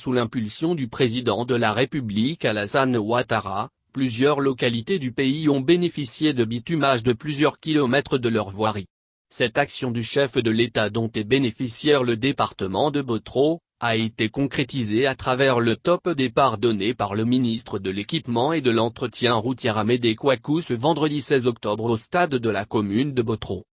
Sous l'impulsion du président de la République Alassane Ouattara, plusieurs localités du pays ont bénéficié de bitumage de plusieurs kilomètres de leur voirie. Cette action du chef de l'État dont est bénéficiaire le département de Botro, a été concrétisée à travers le top départ donné par le ministre de l'Équipement et de l'Entretien routier Amédée Kouakou ce vendredi 16 octobre au stade de la commune de Botro.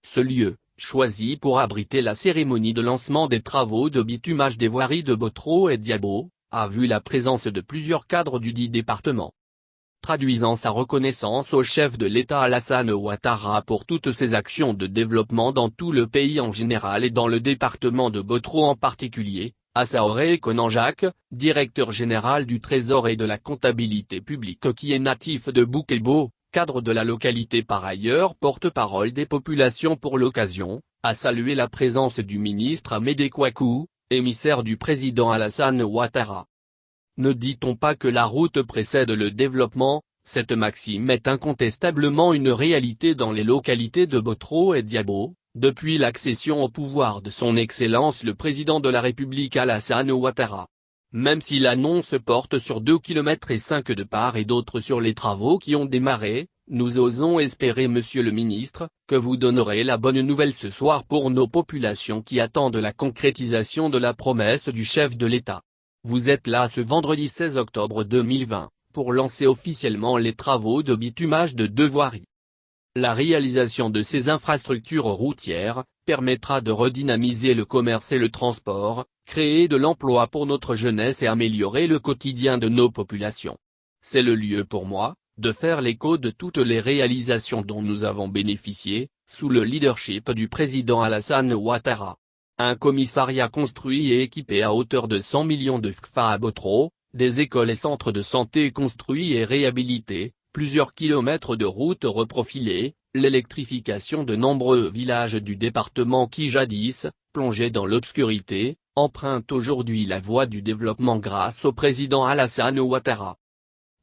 Ce lieu, choisi pour abriter la cérémonie de lancement des travaux de bitumage des voiries de Botro et Diabo, a vu la présence de plusieurs cadres du dit département. Traduisant sa reconnaissance au chef de l'État Alassane Ouattara pour toutes ses actions de développement dans tout le pays en général et dans le département de Botro en particulier, Assaoré Konanjak, directeur général du Trésor et de la comptabilité publique qui est natif de Boukebo, cadre de la localité par ailleurs porte-parole des populations pour l'occasion, a salué la présence du ministre Amédée Kouakou, émissaire du président Alassane Ouattara. Ne dit-on pas que la route précède le développement? Cette maxime est incontestablement une réalité dans les localités de Botro et Diabo, depuis l'accession au pouvoir de son Excellence le président de la République Alassane Ouattara. Même si l'annonce porte sur 2,5 km de part et d'autre sur les travaux qui ont démarré, nous osons espérer monsieur le ministre, que vous donnerez la bonne nouvelle ce soir pour nos populations qui attendent la concrétisation de la promesse du chef de l'État. Vous êtes là ce vendredi 16 octobre 2020, pour lancer officiellement les travaux de bitumage de 2 voiries. La réalisation de ces infrastructures routières, permettra de redynamiser le commerce et le transport, créer de l'emploi pour notre jeunesse et améliorer le quotidien de nos populations. C'est le lieu pour moi, de faire l'écho de toutes les réalisations dont nous avons bénéficié, sous le leadership du président Alassane Ouattara. Un commissariat construit et équipé à hauteur de 100 millions de CFA à Botro, des écoles et centres de santé construits et réhabilités, plusieurs kilomètres de routes reprofilées, l'électrification de nombreux villages du département qui jadis, plongés dans l'obscurité, empruntent aujourd'hui la voie du développement grâce au président Alassane Ouattara.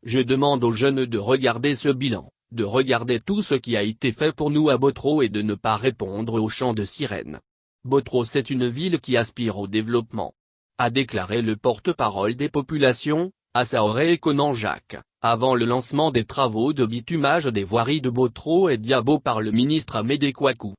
Je demande aux jeunes de regarder ce bilan, de regarder tout ce qui a été fait pour nous à Botro et de ne pas répondre aux chants de sirène. Botro c'est une ville qui aspire au développement, a déclaré le porte-parole des populations, Assaoré Konanjak, avant le lancement des travaux de bitumage des voiries de Botro et Diabo par le ministre Amédée Kouakou.